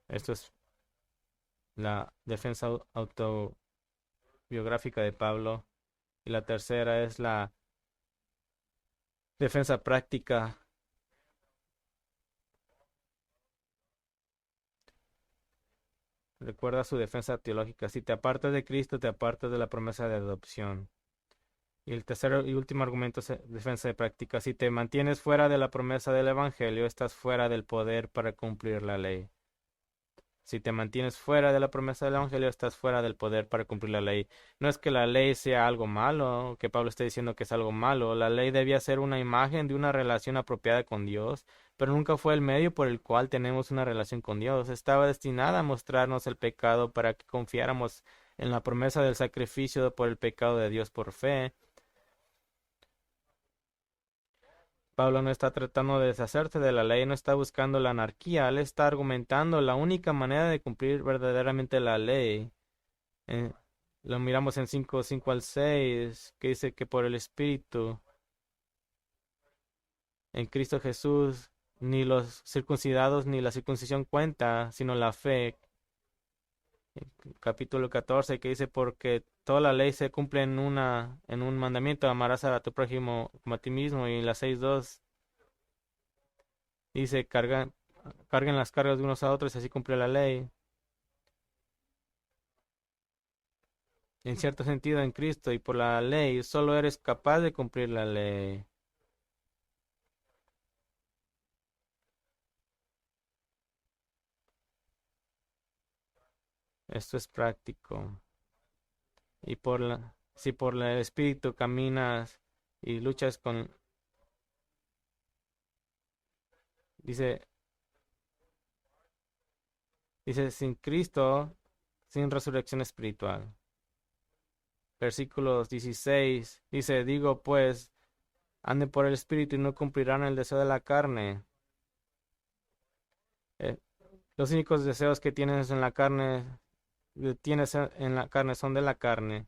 Esto es la defensa autobiográfica de Pablo. Y la tercera es la defensa práctica. Recuerda su defensa teológica. Si te apartas de Cristo, te apartas de la promesa de adopción. Y el tercer y último argumento es defensa de práctica. Si te mantienes fuera de la promesa del Evangelio, estás fuera del poder para cumplir la ley. Si te mantienes fuera de la promesa del Evangelio, estás fuera del poder para cumplir la ley. No es que la ley sea algo malo, que Pablo esté diciendo que es algo malo. La ley debía ser una imagen de una relación apropiada con Dios, pero nunca fue el medio por el cual tenemos una relación con Dios. Estaba destinada a mostrarnos el pecado para que confiáramos en la promesa del sacrificio por el pecado de Dios por fe. Pablo no está tratando de deshacerse de la ley, no está buscando la anarquía, él está argumentando la única manera de cumplir verdaderamente la ley. Eh, lo miramos en 5:5 al 6, que dice que por el Espíritu, en Cristo Jesús, ni los circuncidados ni la circuncisión cuenta, sino la fe. Capítulo 14, que dice, porque toda la ley se cumple en un mandamiento, amarás a tu prójimo como a ti mismo, y en la 6:2 dice, carguen las cargas de unos a otros y así cumple la ley. En cierto sentido, en Cristo y por la ley, solo eres capaz de cumplir la ley. Esto es práctico. Y si por el Espíritu caminas y luchas dice, dice, sin Cristo, sin resurrección espiritual. Versículos 16, dice, digo pues, anden por el Espíritu y no cumplirán el deseo de la carne. Eh, los únicos deseos que tienes en la carne son de la carne.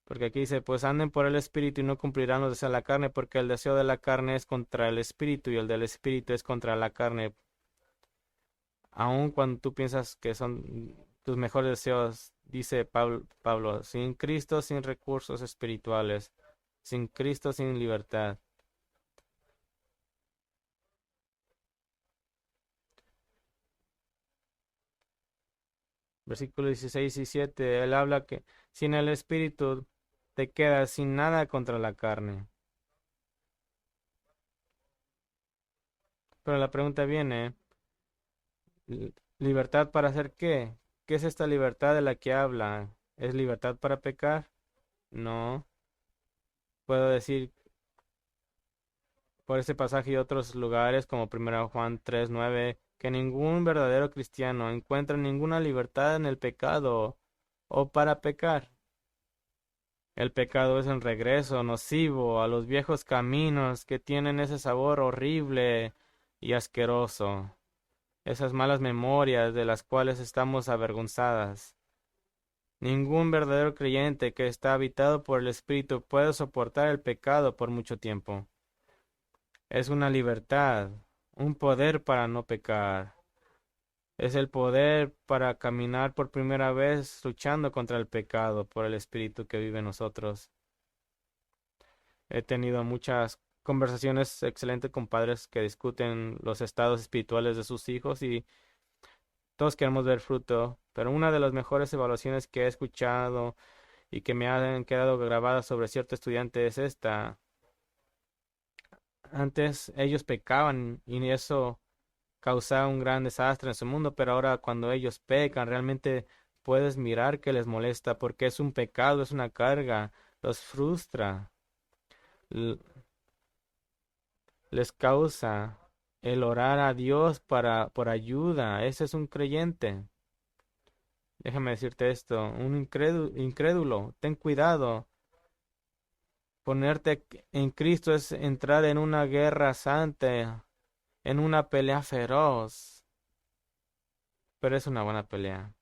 Porque aquí dice, pues anden por el Espíritu y no cumplirán los deseos de la carne, porque el deseo de la carne es contra el Espíritu y el del Espíritu es contra la carne. Aun cuando tú piensas que son tus mejores deseos, dice Pablo, sin Cristo, sin recursos espirituales, sin Cristo, sin libertad. Versículos 16 y 7, él habla que sin el Espíritu te quedas sin nada contra la carne. Pero la pregunta viene, ¿libertad para hacer qué? ¿Qué es esta libertad de la que habla? ¿Es libertad para pecar? No. Puedo decir por este pasaje y otros lugares como 1 Juan 3:9 que ningún verdadero cristiano encuentra ninguna libertad en el pecado o para pecar. El pecado es el regreso nocivo a los viejos caminos que tienen ese sabor horrible y asqueroso, esas malas memorias de las cuales estamos avergonzadas. Ningún verdadero creyente que está habitado por el Espíritu puede soportar el pecado por mucho tiempo. Es una libertad, un poder para no pecar. Es el poder para caminar por primera vez luchando contra el pecado por el Espíritu que vive en nosotros. He tenido muchas conversaciones excelentes con padres que discuten los estados espirituales de sus hijos y todos queremos ver fruto, pero una de las mejores evaluaciones que he escuchado y que me han quedado grabadas sobre cierto estudiante es esta. Antes ellos pecaban y eso causaba un gran desastre en su mundo, pero ahora cuando ellos pecan, realmente puedes mirar que les molesta porque es un pecado, es una carga, los frustra, l- les causa el orar a Dios por ayuda. Ese es un creyente. Déjame decirte esto, un incrédulo, ten cuidado. Ponerte en Cristo es entrar en una guerra santa, en una pelea feroz, pero es una buena pelea.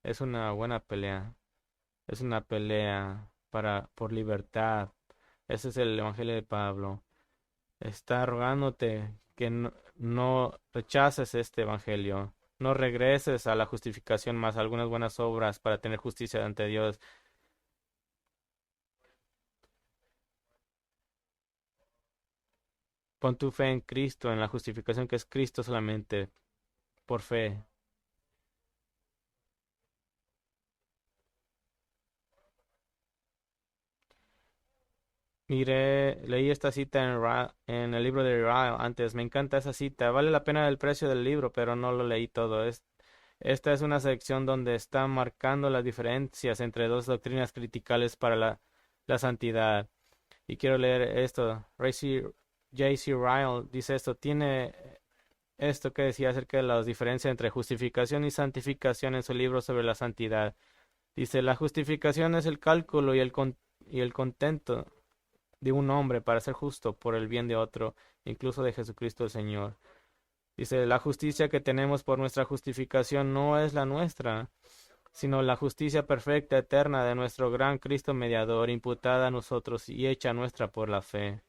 Es una buena pelea. Es una pelea por libertad. Ese es el Evangelio de Pablo. Está rogándote que no rechaces este Evangelio. No regreses a la justificación más algunas buenas obras para tener justicia ante Dios. Pon tu fe en Cristo, en la justificación que es Cristo solamente, por fe. Leí esta cita en el libro de Ryle antes. Me encanta esa cita. Vale la pena el precio del libro, pero no lo leí todo. Esta es una sección donde está marcando las diferencias entre dos doctrinas criticales para la santidad. Y quiero leer esto. J.C. Ryle dice esto. Tiene esto que decía acerca de las diferencias entre justificación y santificación en su libro sobre la santidad. Dice, la justificación es el cálculo y el contento de un hombre para ser justo por el bien de otro, incluso de Jesucristo el Señor. Dice, la justicia que tenemos por nuestra justificación no es la nuestra, sino la justicia perfecta, eterna de nuestro gran Cristo mediador, imputada a nosotros y hecha nuestra por la fe.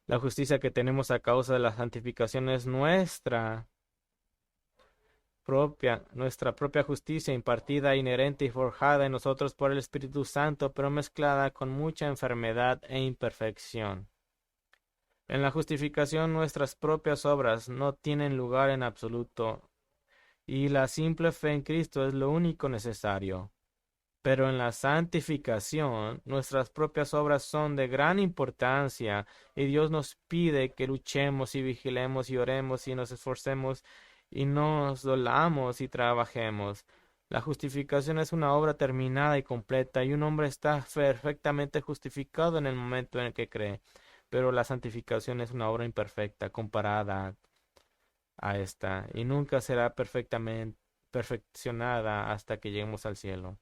La justicia que tenemos a causa de la santificación es nuestra propia justicia impartida, inherente y forjada en nosotros por el Espíritu Santo, pero mezclada con mucha enfermedad e imperfección. En la justificación nuestras propias obras no tienen lugar en absoluto, y la simple fe en Cristo es lo único necesario. Pero en la santificación nuestras propias obras son de gran importancia, y Dios nos pide que luchemos y vigilemos y oremos y nos esforcemos y nos dolamos y trabajemos. La justificación es una obra terminada y completa, y un hombre está perfectamente justificado en el momento en el que cree. Pero la santificación es una obra imperfecta comparada a esta, y nunca será perfectamente perfeccionada hasta que lleguemos al cielo.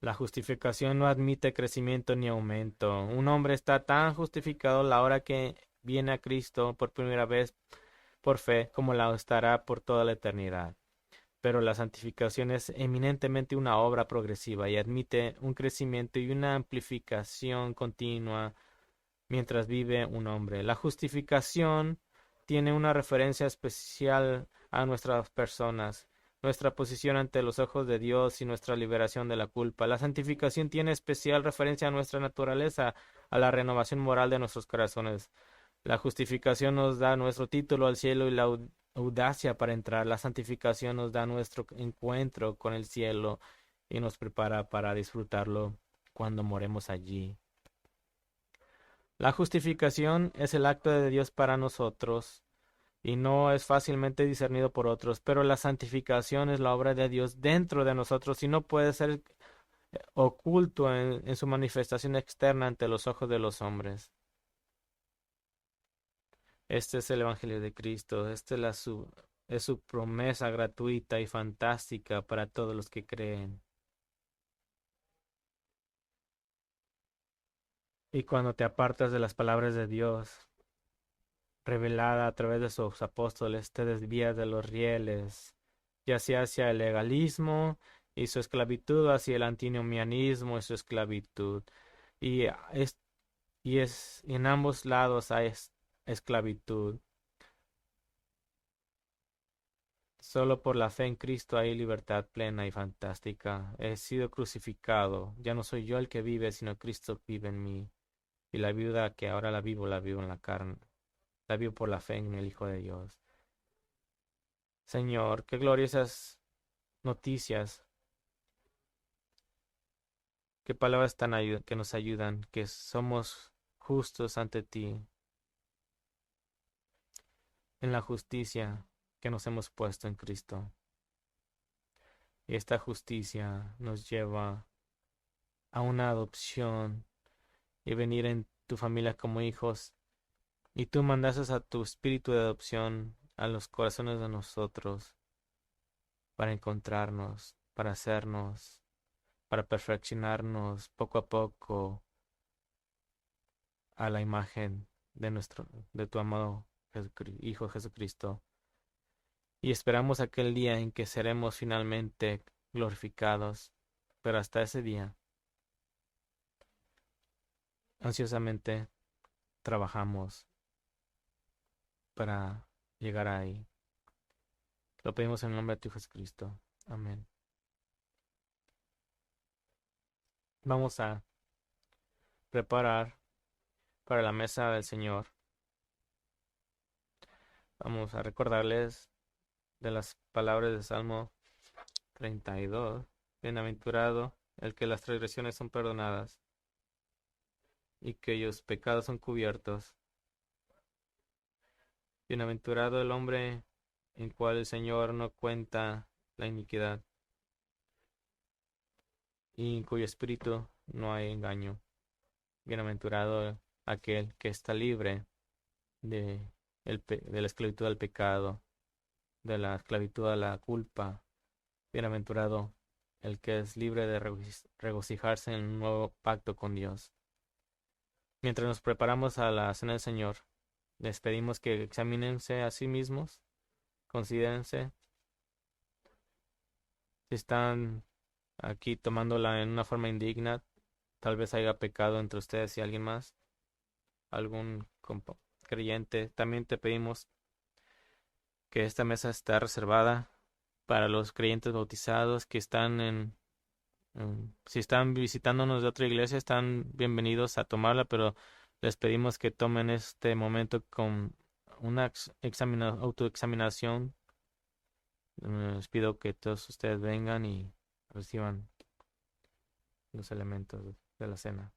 La justificación no admite crecimiento ni aumento. Un hombre está tan justificado a la hora que viene a Cristo por primera vez por fe como la estará por toda la eternidad. Pero la santificación es eminentemente una obra progresiva y admite un crecimiento y una amplificación continua mientras vive un hombre. La justificación tiene una referencia especial a nuestras personas, nuestra posición ante los ojos de Dios y nuestra liberación de la culpa. La santificación tiene especial referencia a nuestra naturaleza, a la renovación moral de nuestros corazones. La justificación nos da nuestro título al cielo y la audacia para entrar. La santificación nos da nuestro encuentro con el cielo y nos prepara para disfrutarlo cuando moremos allí. La justificación es el acto de Dios para nosotros y no es fácilmente discernido por otros, pero la santificación es la obra de Dios dentro de nosotros y no puede ser oculto en su manifestación externa ante los ojos de los hombres. Este es el Evangelio de Cristo, es su promesa gratuita y fantástica para todos los que creen. Y cuando te apartas de las palabras de Dios, revelada a través de sus apóstoles, te desvías de los rieles, ya sea hacia el legalismo y su esclavitud, hacia el antinomianismo y su esclavitud. Y es en ambos lados hay esclavitud. Solo por la fe en Cristo hay libertad plena y fantástica. He sido crucificado. Ya no soy yo el que vive, sino Cristo vive en mí. Y la vida que ahora la vivo en la carne. La vivo por la fe en el Hijo de Dios. Señor, qué gloriosas noticias, qué palabras que nos ayudan, que somos justos ante ti en la justicia que nos hemos puesto en Cristo. Y esta justicia nos lleva a una adopción y venir en tu familia como hijos. Y tú mandaste a tu espíritu de adopción a los corazones de nosotros para encontrarnos, para hacernos, para perfeccionarnos poco a poco a la imagen de tu amado Hijo Jesucristo. Y esperamos aquel día en que seremos finalmente glorificados. Pero hasta ese día, ansiosamente trabajamos para llegar ahí. Lo pedimos en el nombre de tu Hijo Jesucristo. Amén. Vamos a preparar para la mesa del Señor. Vamos a recordarles de las palabras de Salmo 32. Bienaventurado el que las transgresiones son perdonadas y cuyos pecados son cubiertos. Bienaventurado el hombre en cual el Señor no cuenta la iniquidad y en cuyo espíritu no hay engaño. Bienaventurado aquel que está libre de, de la esclavitud al pecado, de la esclavitud a la culpa. Bienaventurado el que es libre de regocijarse en un nuevo pacto con Dios. Mientras nos preparamos a la cena del Señor, les pedimos que examínense a sí mismos, considérense si están aquí tomándola en una forma indigna, tal vez haya pecado entre ustedes y alguien más, algún creyente. También te pedimos que esta mesa está reservada para los creyentes bautizados que están si están visitándonos de otra iglesia, están bienvenidos a tomarla, pero les pedimos que tomen este momento con una autoexaminación. Les pido que todos ustedes vengan y reciban los elementos de la cena.